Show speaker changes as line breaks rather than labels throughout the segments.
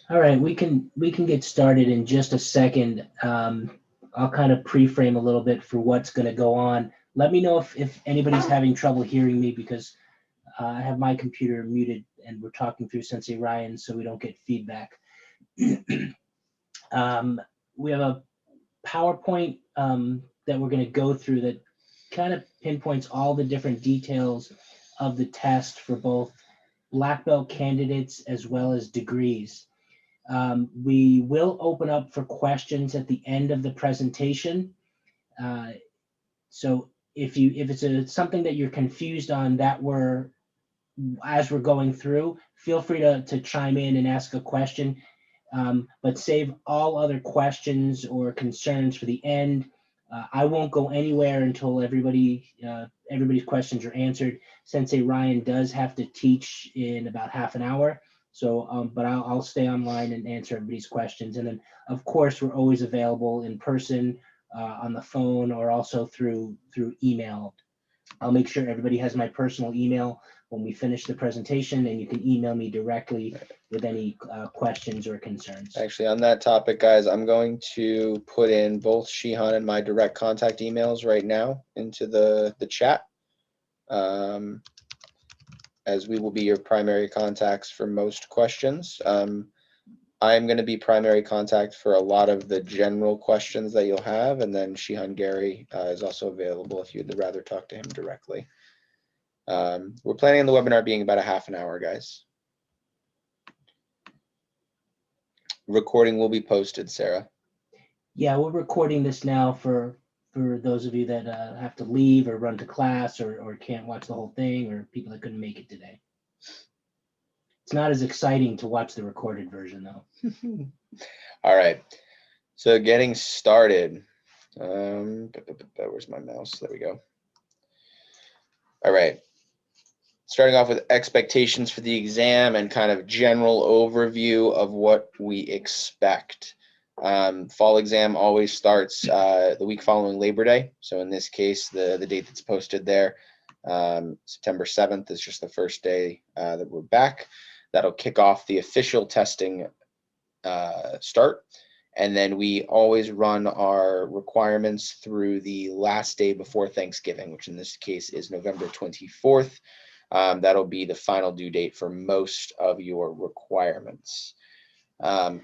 All right, we can get started in just a second. I'll kind of pre-frame a little bit for what's going to go on. Let me know if anybody's having trouble hearing me because I have my computer muted and we're talking through Sensei Ryan, so we don't get feedback. um, we have a PowerPoint that we're going to go through that kind of pinpoints all the different details of the test for both black belt candidates as well as degrees. We will open up for questions at the end of the presentation. Uh, so if it's something that you're confused on that we're as we're going through, feel free to chime in and ask a question. But save all other questions or concerns for the end. I won't go anywhere until everybody's questions are answered. Sensei Ryan does have to teach in about half an hour, so but I'll stay online and answer everybody's questions. And then, of course, we're always available in person, on the phone, or also through email. I'll make sure everybody has my personal email when we finish the presentation, and you can email me directly with any questions or concerns.
Actually, on that topic, guys, I'm going to put in both Shihan and my direct contact emails right now into the chat, as we will be your primary contacts for most questions. I'm going to be primary contact for a lot of the general questions that you'll have, and then Shihan Gary is also available if you'd rather talk to him directly. We're planning on the webinar being about a half an hour, guys. Recording will be posted, Sarah.
Yeah, we're recording this now for those of you that have to leave or run to class or can't watch the whole thing, or people that couldn't make it today. It's not as exciting to watch the recorded version, though.
All right, so getting started. Where's my mouse? There we go. All right, starting off with expectations for the exam and kind of general overview of what we expect. Fall exam always starts the week following Labor Day. So in this case, the date that's posted there, September 7th, is just the first day that we're back. That'll kick off the official testing start. And then we always run our requirements through the last day before Thanksgiving, which in this case is November 24th. That'll be the final due date for most of your requirements.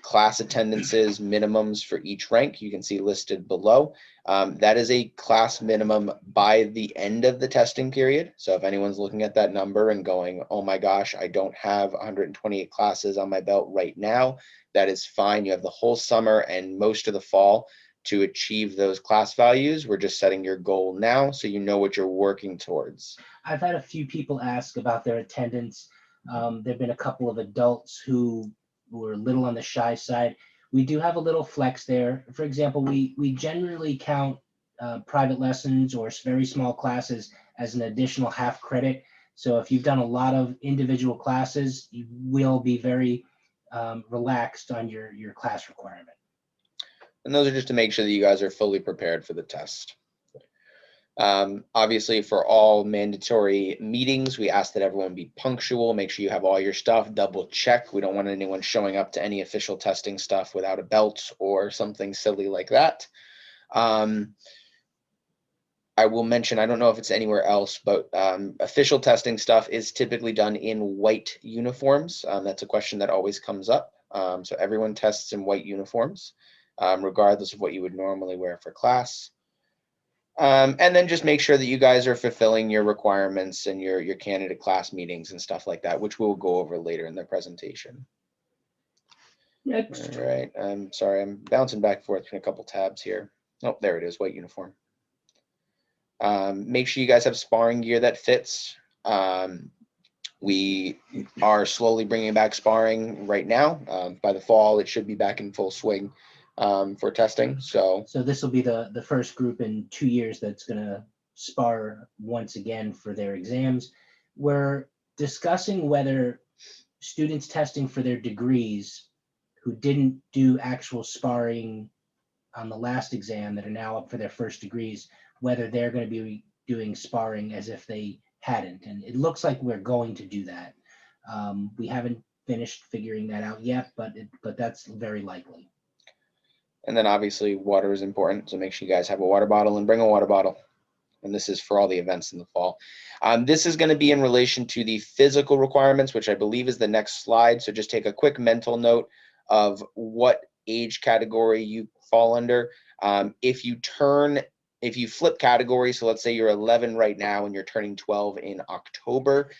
Class attendances minimums for each rank you can see listed below. That is a class minimum by the end of the testing period. So if anyone's looking at that number and going, oh my gosh, I don't have 128 classes on my belt right now, that is fine. You have the whole summer and most of the fall to achieve those class values. We're just setting your goal now so you know what you're working towards.
I've had a few people ask about their attendance. There have been a couple of adults who were a little on the shy side. We do have a little flex there. For example, we generally count private lessons or very small classes as an additional half credit. So if you've done a lot of individual classes, you will be very relaxed on your class requirement.
And those are just to make sure that you guys are fully prepared for the test. Obviously, for all mandatory meetings, we ask that everyone be punctual. Make sure you have all your stuff, double check. We don't want anyone showing up to any official testing stuff without a belt or something silly like that. I will mention, I don't know if it's anywhere else, but official testing stuff is typically done in white uniforms. That's a question that always comes up. So everyone tests in white uniforms, regardless of what you would normally wear for class. And then just make sure that you guys are fulfilling your requirements and your candidate class meetings and stuff like that, which we'll go over later in the presentation.
Next.
All right, I'm sorry, I'm bouncing back and forth between a couple tabs here. Oh, there it is, white uniform. Make sure you guys have sparring gear that fits. We are slowly bringing back sparring right now. By the fall, it should be back in full swing for testing. So
this will be the first group in 2 years that's going to spar once again for their exams. We're discussing whether students testing for their degrees who didn't do actual sparring on the last exam that are now up for their first degrees, whether they're going to be doing sparring as if they hadn't. And it looks like we're going to do that. We haven't finished figuring that out yet, but that's very likely.
And then obviously water is important, so make sure you guys have a water bottle and bring a water bottle. And this is for all the events in the fall. This is going to be in relation to the physical requirements, which I believe is the next slide. So just take a quick mental note of what age category you fall under. If you flip categories, so let's say you're 11 right now and you're turning 12 in October,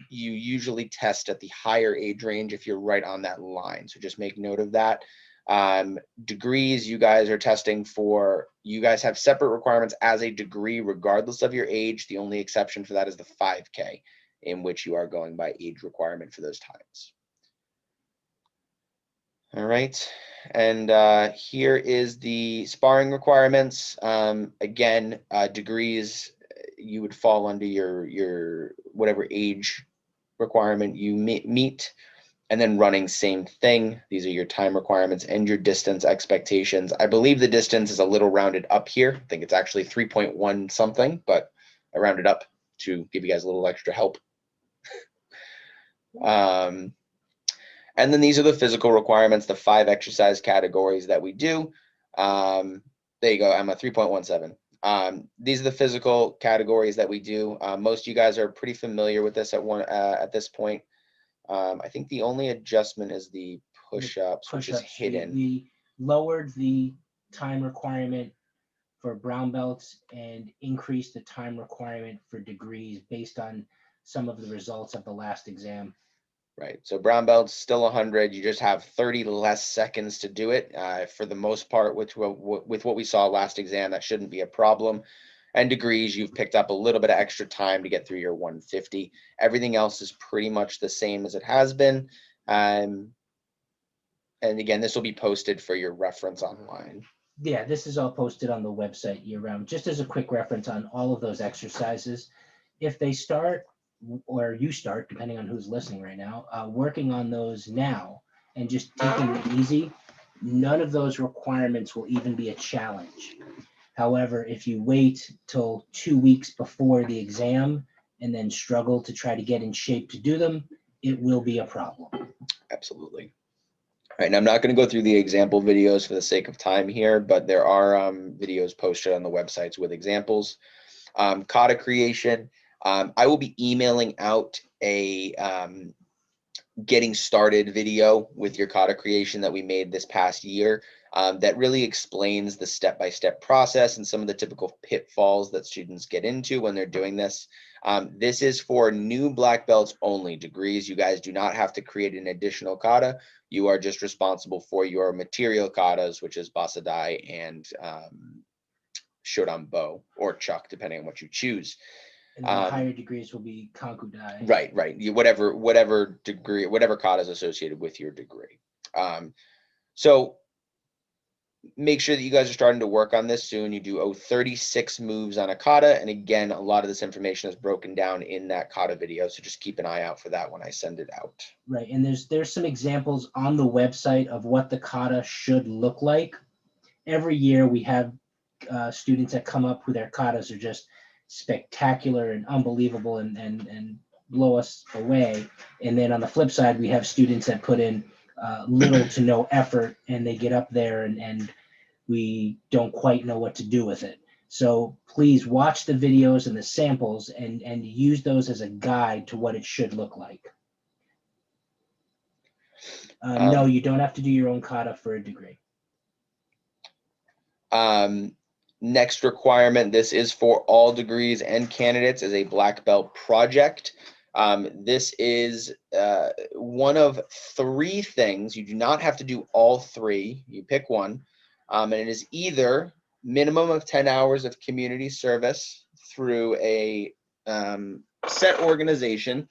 you usually test at the higher age range if you're right on that line. So just make note of that. Degrees, you guys are testing for, you guys have separate requirements as a degree regardless of your age. The only exception for that is the 5K, in which you are going by age requirement for those times. All right, and here is the sparring requirements. Again, degrees, you would fall under your whatever age requirement you meet. And then running, same thing. These are your time requirements and your distance expectations. I believe the distance is a little rounded up here. I think it's actually 3.1 something, but I rounded up to give you guys a little extra help. And then these are the physical requirements, the 5 exercise categories that we do. There you go, I'm at 3.17. These are the physical categories that we do. Most of you guys are pretty familiar with this at this point. I think the only adjustment is the push-ups, which is hidden.
We lowered the time requirement for brown belts and increased the time requirement for degrees based on some of the results of the last exam.
Right. So brown belts still 100. You just have 30 less seconds to do it. For the most part, with what we saw last exam, that shouldn't be a problem. And degrees, you've picked up a little bit of extra time to get through your 150. Everything else is pretty much the same as it has been. And again, this will be posted for your reference online.
Yeah, this is all posted on the website year-round. Just as a quick reference on all of those exercises, if they start, or you start, depending on who's listening right now, working on those now and just taking it easy, none of those requirements will even be a challenge. However, if you wait till 2 weeks before the exam and then struggle to try to get in shape to do them, it will be a problem.
Absolutely. All right, and I'm not going to go through the example videos for the sake of time here, but there are videos posted on the websites with examples. Kata creation. I will be emailing out a getting started video with your kata creation that we made this past year that really explains the step-by-step process and some of the typical pitfalls that students get into when they're doing this. This is for new black belts only. Degrees, you guys do not have to create an additional kata. You are just responsible for your material katas, which is basadai and shodan-bo or chuck, depending on what you choose.
And the higher degrees will be kankudai.
Right. Whatever degree, whatever kata is associated with your degree. So make sure that you guys are starting to work on this soon. You do 36 moves on a kata. And again, a lot of this information is broken down in that kata video. So just keep an eye out for that when I send it out.
Right. And there's some examples on the website of what the kata should look like. Every year we have students that come up who their katas are just spectacular and unbelievable and blow us away. And then on the flip side, we have students that put in little to no effort and they get up there and we don't quite know what to do with it. So please watch the videos and the samples and use those as a guide to what it should look like. No, you don't have to do your own kata for a degree.
Next requirement, this is for all degrees and candidates, is a black belt project. This is one of 3 things. You do not have to do all 3. You pick one. And it is either minimum of 10 hours of community service through a set organization.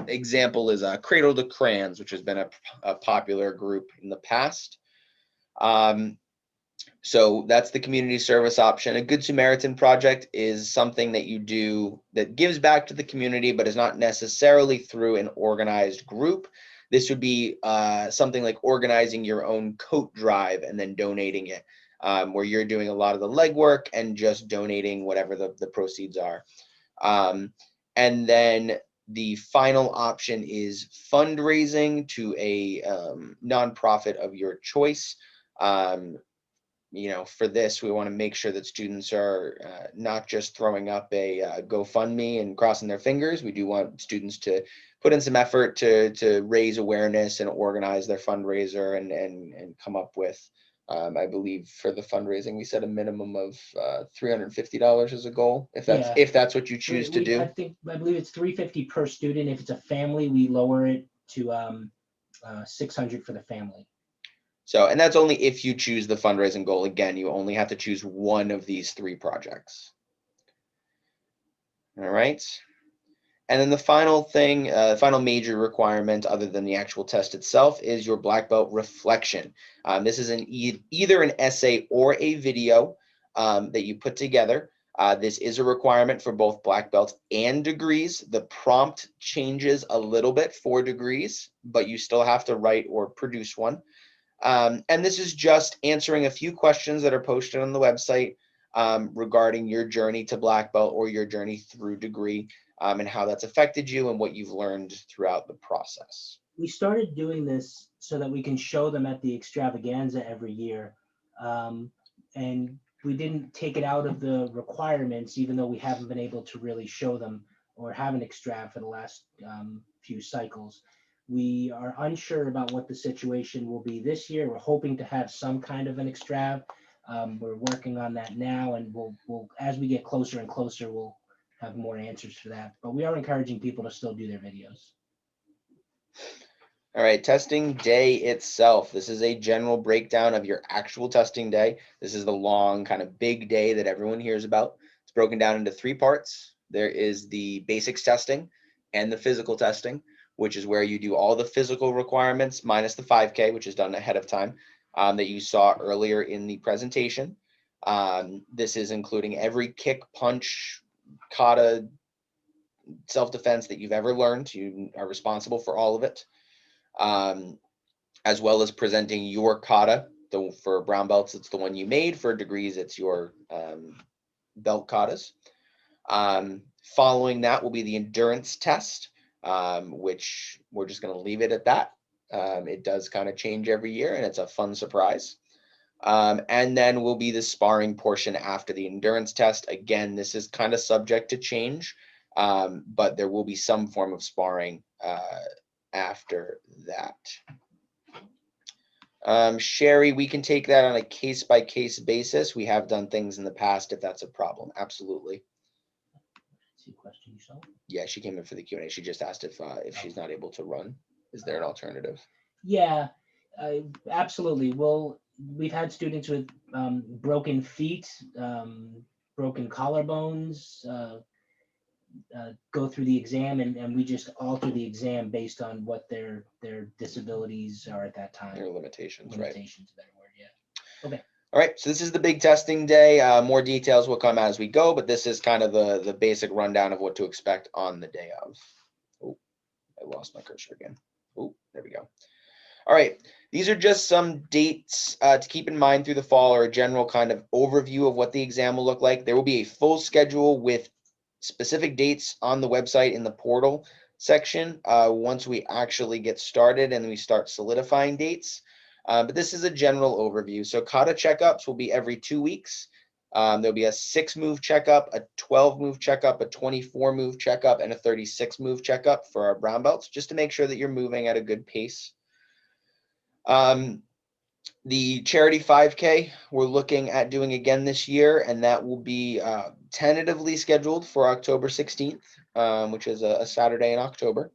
Example is Cradle to Crayons, which has been a popular group in the past. So that's the community service option. A Good Samaritan project is something that you do that gives back to the community, but is not necessarily through an organized group. This would be something like organizing your own coat drive and then donating it, where you're doing a lot of the legwork and just donating whatever the proceeds are. And then The final option is fundraising to a nonprofit of your choice. For this, we want to make sure that students are not just throwing up a GoFundMe and crossing their fingers. We do want students to put in some effort to raise awareness and organize their fundraiser and come up with, I believe for the fundraising, we set a minimum of $350 as a goal, if that's what you choose to do.
I believe it's $350 per student. If it's a family, we lower it to $600 for the family.
So, and that's only if you choose the fundraising goal. Again, you only have to choose one of these 3 projects. All right. And then the final thing, final major requirement other than the actual test itself is your black belt reflection. This is either an essay or a video that you put together. This is a requirement for both black belts and degrees. The prompt changes a little bit for degrees, but you still have to write or produce one. And this is just answering a few questions that are posted on the website regarding your journey to black belt or your journey through degree, and how that's affected you and what you've learned throughout the process.
We started doing this so that we can show them at the extravaganza every year. And we didn't take it out of the requirements, even though we haven't been able to really show them or have an extrav for the last few cycles. We are unsure about what the situation will be this year. We're hoping to have some kind of an extrav. We're working on that now, and we'll as we get closer and closer, we'll have more answers for that. But we are encouraging people to still do their videos.
All right, testing day itself. This is a general breakdown of your actual testing day. This is the long, kind of big day that everyone hears about. It's broken down into 3 parts. There is the basics testing and the physical testing, which is where you do all the physical requirements minus the 5K, which is done ahead of time, that you saw earlier in the presentation. This is including every kick, punch, kata, self-defense that you've ever learned. You are responsible for all of it, as well as presenting your kata. For brown belts, it's the one you made. For degrees, it's your belt katas. Following that will be the endurance test, which we're just going to leave it at that. It does kind of change every year, and it's a fun surprise. And then will be the sparring portion after the endurance test. Again, this is kind of subject to change, but there will be some form of sparring after that. Sherry, we can take that on a case-by-case basis. We have done things in the past if that's a problem. Absolutely.
Question you saw?
Yeah, she came in for the Q&A. She just asked if she's not able to run. Is there an alternative?
Yeah, absolutely. Well, we've had students with broken feet, broken collarbones, go through the exam, and we just alter the exam based on what their disabilities are at that time.
Their limitations, right? Limitations,
better word, yeah. Okay.
All right, so this is the big testing day. More details will come as we go, but this is kind of the basic rundown of what to expect on the day of. Oh, I lost my cursor again. Oh, there we go. All right, these are just some dates to keep in mind through the fall, or a general kind of overview of what the exam will look like. There will be a full schedule with specific dates on the website in the portal section once we actually get started and we start solidifying dates. But this is a general overview. So kata checkups will be every 2 weeks. There'll be a 6-move checkup, a 12-move checkup, a 24-move checkup, and a 36-move checkup for our brown belts, just to make sure that you're moving at a good pace. The charity 5K we're looking at doing again this year, and that will be tentatively scheduled for October 16th, which is a Saturday in October.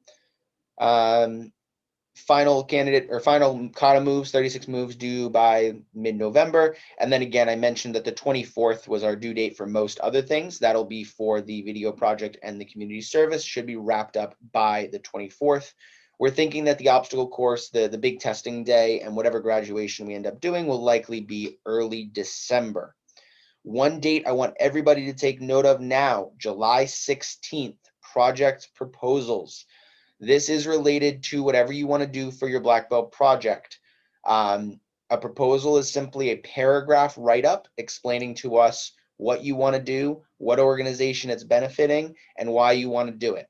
Final kata moves, 36 moves due by mid-November. And then again, I mentioned that the 24th was our due date for most other things. That'll be for the video project and the community service, should be wrapped up by the 24th. We're thinking that the obstacle course, the big testing day, and whatever graduation we end up doing will likely be early December. One date I want everybody to take note of now, July 16th, project proposals. This is related to whatever you want to do for your black belt project. A proposal is simply a paragraph write-up explaining to us what you want to do, what organization it's benefiting, and why you want to do it.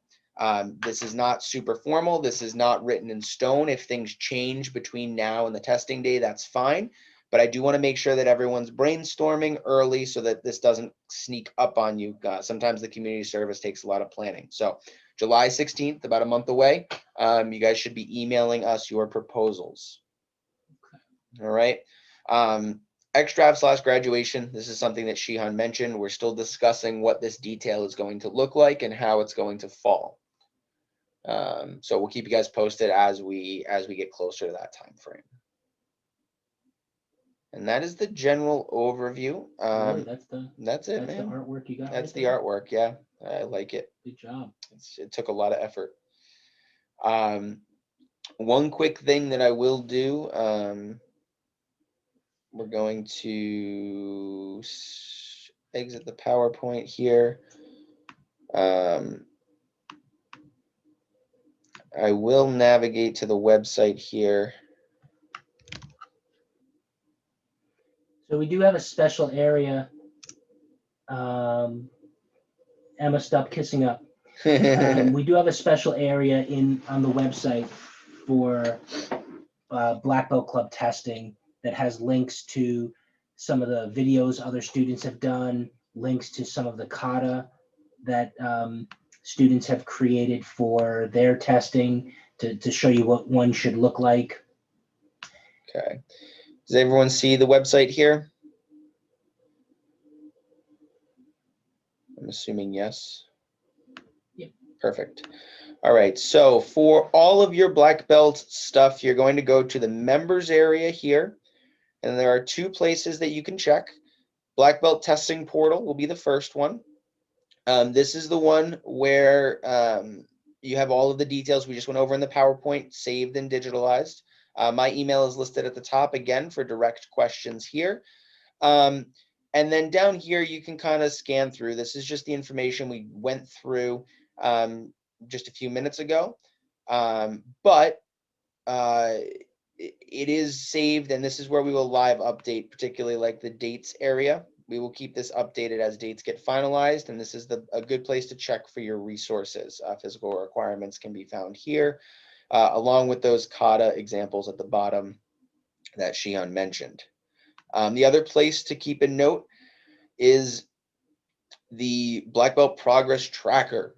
This is not super formal. This is not written in stone. If things change between now and the testing day, that's fine. But I do want to make sure that everyone's brainstorming early so that this doesn't sneak up on you. Sometimes the community service takes a lot of planning. So July 16th, about a month away, you guys should be emailing us your proposals. All right. Extrav/graduation. This is something that Shihan mentioned. We're still discussing what this detail is going to look like and how it's going to fall. So we'll keep you guys posted as we get closer to that time frame. And that is the general overview.
Really,
that's it,
that's
man.
the artwork you got.
That's
right
the
there?
artwork. Yeah, I like it.
Good job.
It took a lot of effort. One quick thing that I will do. We're going to exit the PowerPoint here. I will navigate to the website here.
So we do have a special area. Emma, stop kissing up. We do have a special area on the website for Black Belt Club testing that has links to some of the videos other students have done, links to some of the kata that students have created for their testing to show you what one should look like.
Okay. Does everyone see the website here? I'm assuming yes.
Yep.
Perfect. All right. So for all of your black belt stuff, you're going to go to the members area here. And there are two places that you can check. Black belt testing portal will be the first one. This is the one where you have all of the details we just went over in the PowerPoint saved and digitalized. My email is listed at the top again for direct questions here. And then down here, you can kind of scan through. This is just the information we went through just a few minutes ago. But it is saved, and this is where we will live update, particularly like the dates area. We will keep this updated as dates get finalized, and this is a good place to check for your resources. Physical requirements can be found here, along with those kata examples at the bottom that Shion mentioned. The other place to keep a note is the Black Belt Progress Tracker.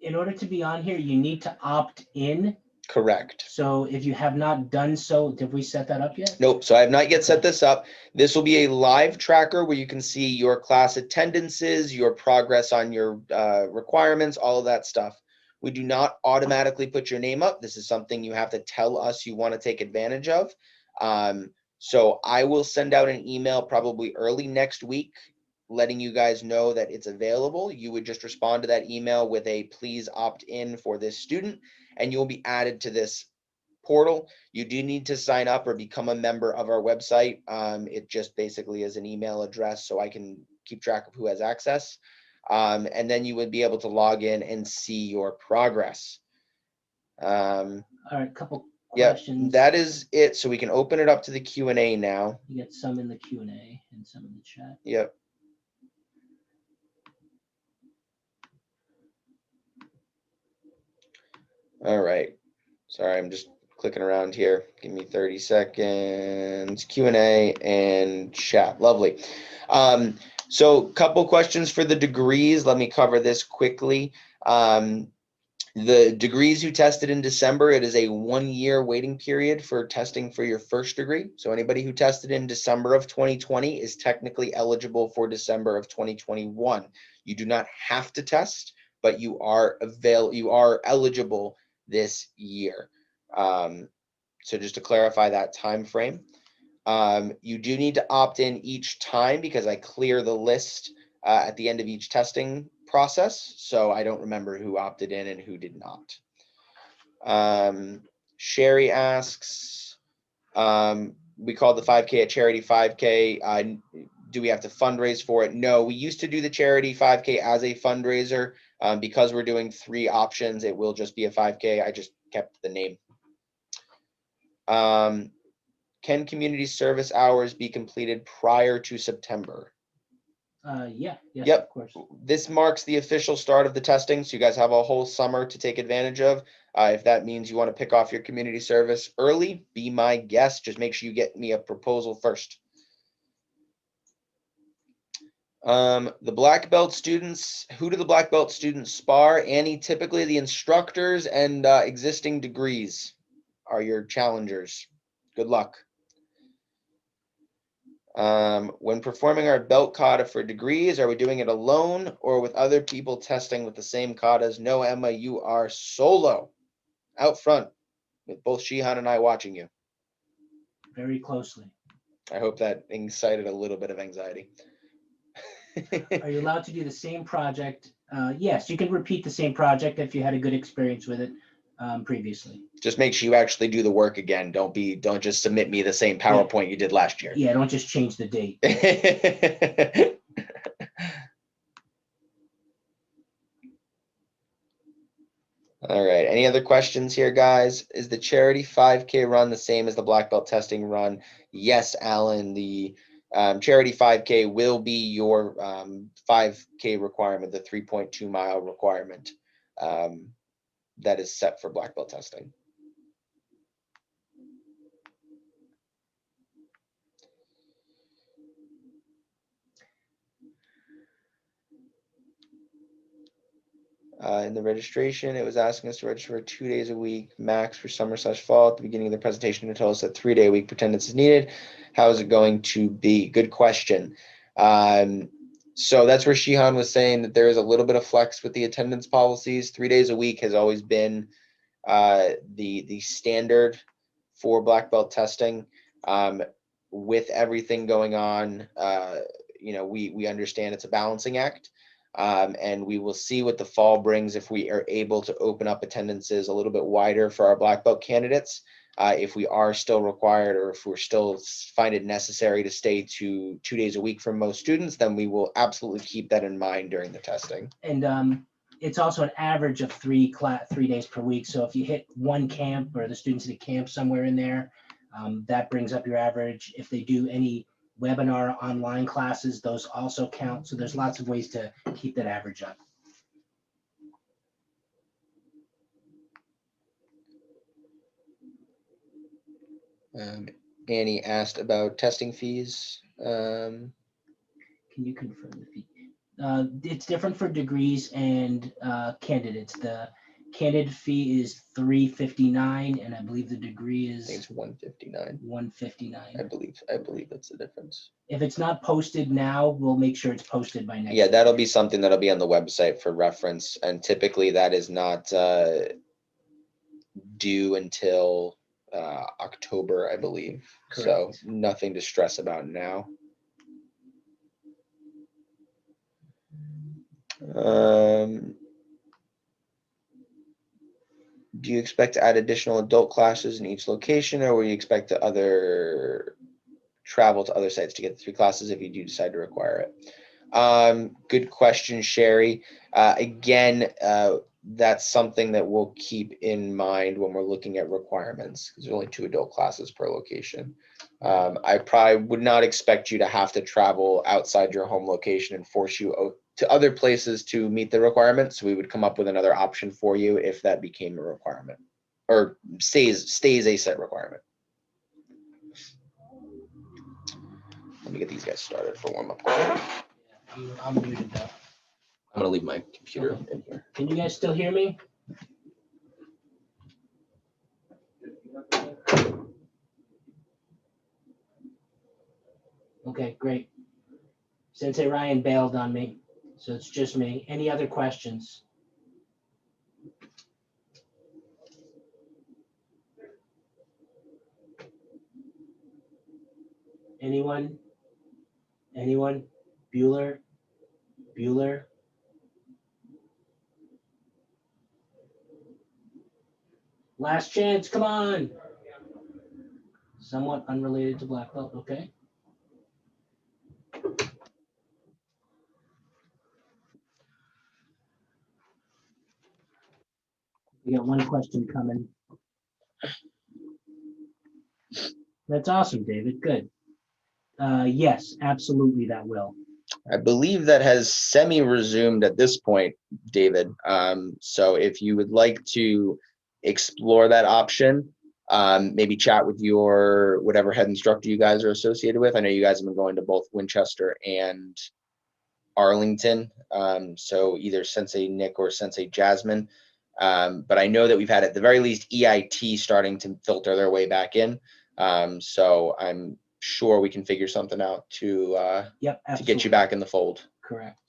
In order to be on here, you need to opt in.
Correct.
So if you have not done so, did we set that up yet?
Nope. So I have not yet set this up. This will be a live tracker where you can see your class attendances, your progress on your requirements, all of that stuff. We do not automatically put your name up. This is something you have to tell us you want to take advantage of. So I will send out an email probably early next week letting you guys know that it's available. You would just respond to that email with a please opt in for this student, and you'll be added to this portal. You do need to sign up or become a member of our website. It just basically is an email address so I can keep track of who has access. And then you would be able to log in and see your progress.
All right, couple questions.
Yeah, that is it. So we can open it up to the Q&A now.
You get some in the Q&A and some in the chat.
Yep. All right. Sorry, I'm just clicking around here. Give me 30 seconds. Q&A and chat. Lovely. So couple questions for the degrees. Let me cover this quickly. The degrees you tested in December, it is a 1-year waiting period for testing for your first degree. So anybody who tested in December of 2020 is technically eligible for December of 2021. You do not have to test, but you are eligible this year. So just to clarify that time frame. You do need to opt in each time because I clear the list at the end of each testing process. So I don't remember who opted in and who did not. Sherry asks, we called the 5K a charity 5K. Do we have to fundraise for it? No, we used to do the charity 5K as a fundraiser. Because we're doing 3 options, it will just be a 5K. I just kept the name. Can community service hours be completed prior to September?
Yeah, yes,
Yep.
of course.
This marks the official start of the testing, so you guys have a whole summer to take advantage of. If that means you want to pick off your community service early, be my guest. Just make sure you get me a proposal first. The black belt students, who do the black belt students spar? Annie, typically the instructors and existing degrees are your challengers. Good luck. When performing our belt kata for degrees, are we doing it alone or with other people testing with the same katas? No, Emma, you are solo out front with both Shihan and I watching you.
Very closely.
I hope that incited a little bit of anxiety.
Are you allowed to do the same project? Yes, you can repeat the same project if you had a good experience with it previously.
Just make sure you actually do the work again. Don't just submit me the same PowerPoint you did last year.
Yeah, don't just change the date.
All right. Any other questions here, guys? Is the charity 5K run the same as the black belt testing run? Yes, Alan. The charity 5K will be your 5K requirement, the 3.2 mile requirement that is set for black belt testing. In the registration, it was asking us to register for 2 days a week, max for summer/fall. At the beginning of the presentation, it told us that 3-day a week attendance is needed. How is it going to be? Good question. So that's where Shihan was saying that there is a little bit of flex with the attendance policies. 3 days a week has always been the standard for black belt testing. With everything going on, we understand it's a balancing act. And we will see what the fall brings if we are able to open up attendances a little bit wider for our black belt candidates. If we are still required or if we're still find it necessary to stay to 2 days a week for most students, then we will absolutely keep that in mind during the testing.
And it's also an average of 3 days per week. So if you hit one camp or the students at a camp somewhere in there, that brings up your average. If they do any webinar online classes, those also count. So there's lots of ways to keep that average up.
Annie asked about testing fees.
Can you confirm the fee? It's different for degrees and candidates. The candidate fee is $359, and I believe the degree
I
is
think it's $159.
$159.
I believe that's the difference.
If it's not posted now, we'll make sure it's posted by next.
Yeah, that'll be something that'll be on the website for reference, and typically that is not due until October, I believe.
Correct.
So nothing to stress about now. Do you expect to add additional adult classes in each location, or will you expect to travel to other sites to get the 3 classes if you do decide to require it? Good question, Sherry. Again, that's something that we'll keep in mind when we're looking at requirements, because there's only 2 adult classes per location. I probably would not expect you to have to travel outside your home location and force you to other places to meet the requirements. So we would come up with another option for you if that became a requirement or stays a set requirement. Let me get these guys started for warm-up.
I'm muted though.
I'm gonna leave my computer in here.
Can you guys still hear me? Okay, great. Sensei Ryan bailed on me, so it's just me. Any other questions? Anyone? Anyone? Bueller? Bueller? Last chance, come on. Somewhat unrelated to black belt, okay? We got one question coming. That's awesome, David. Good. Yes, absolutely, that will.
I believe that has semi-resumed at this point, David. So if you would like to explore that option, maybe chat with your whatever head instructor you guys are associated with. I know you guys have been going to both Winchester and Arlington, so either Sensei Nick or Sensei Jasmine. But I know that we've had at the very least EIT starting to filter their way back in. So I'm sure we can figure something out to
Yep,
to get you back in the fold.
Correct.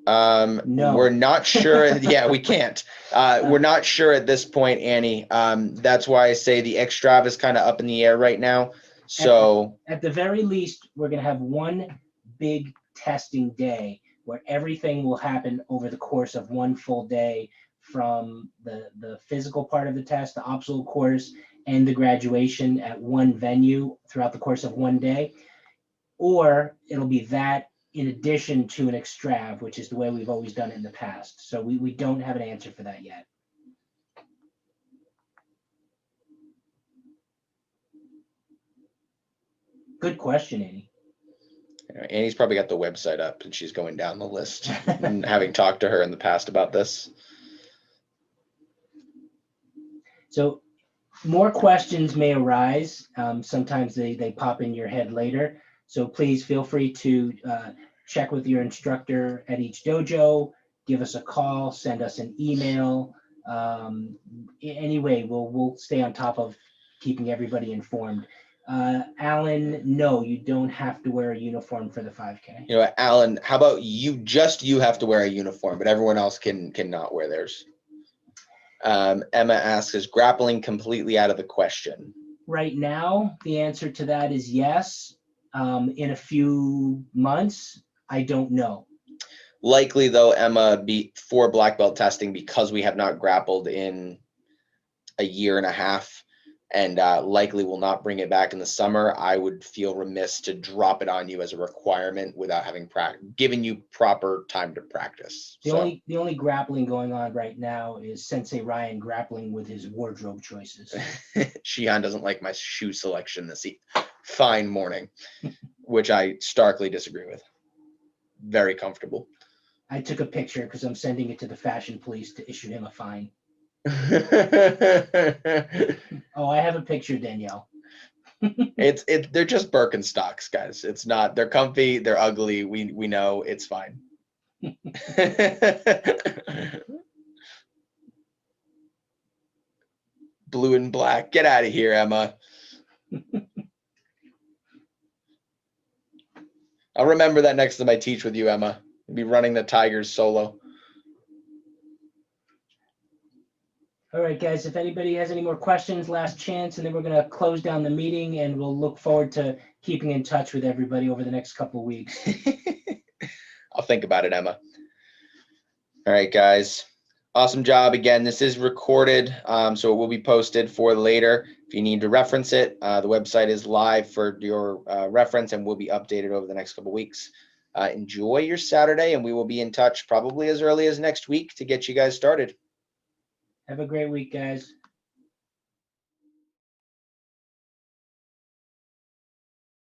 No.
We're not sure. Yeah, we can't. We're not sure at this point, Annie. That's why I say the Xtrav is kind of up in the air right now. So
at the very least, we're going to have one big testing day where everything will happen over the course of one full day, from the physical part of the test, the optional course, and the graduation at one venue throughout the course of one day. Or it'll be that in addition to an Xtrav, which is the way we've always done it in the past. So we don't have an answer for that yet. Good question, Annie.
Annie's probably got the website up and she's going down the list and having talked to her in the past about this.
So more questions may arise. Sometimes they pop in your head later. So please feel free to check with your instructor at each dojo, give us a call, send us an email. Anyway, we'll stay on top of keeping everybody informed. Alan, no, you don't have to wear a uniform for the 5K.
You know, Alan, how about you? Just you have to wear a uniform, but everyone else can not wear theirs. Emma asks, is grappling completely out of the question?
Right now, the answer to that is yes. In a few months, I don't know.
Likely, though, Emma, for black belt testing, because we have not grappled in a year and a half, and likely will not bring it back in the summer, I would feel remiss to drop it on you as a requirement without having given you proper time to practice.
The only grappling going on right now is Sensei Ryan grappling with his wardrobe choices.
Shihan doesn't like my shoe selection this fine morning, which I starkly disagree with. Very comfortable.
I took a picture because I'm sending it to the fashion police to issue him a fine. Oh, I have a picture, Danielle.
They're just Birkenstocks, guys. It's not, they're comfy, they're ugly. We know, it's fine. Blue and black. Get out of here, Emma. I'll remember that next time I teach with you, Emma. You'll be running the Tigers solo.
All right, guys, if anybody has any more questions, last chance, and then we're going to close down the meeting, and we'll look forward to keeping in touch with everybody over the next couple of weeks.
I'll think about it, Emma. All right, guys. Awesome job. Again, this is recorded, so it will be posted for later. If you need to reference it, the website is live for your reference and will be updated over the next couple of weeks. Enjoy your Saturday, and we will be in touch probably as early as next week to get you guys started.
Have a great week, guys.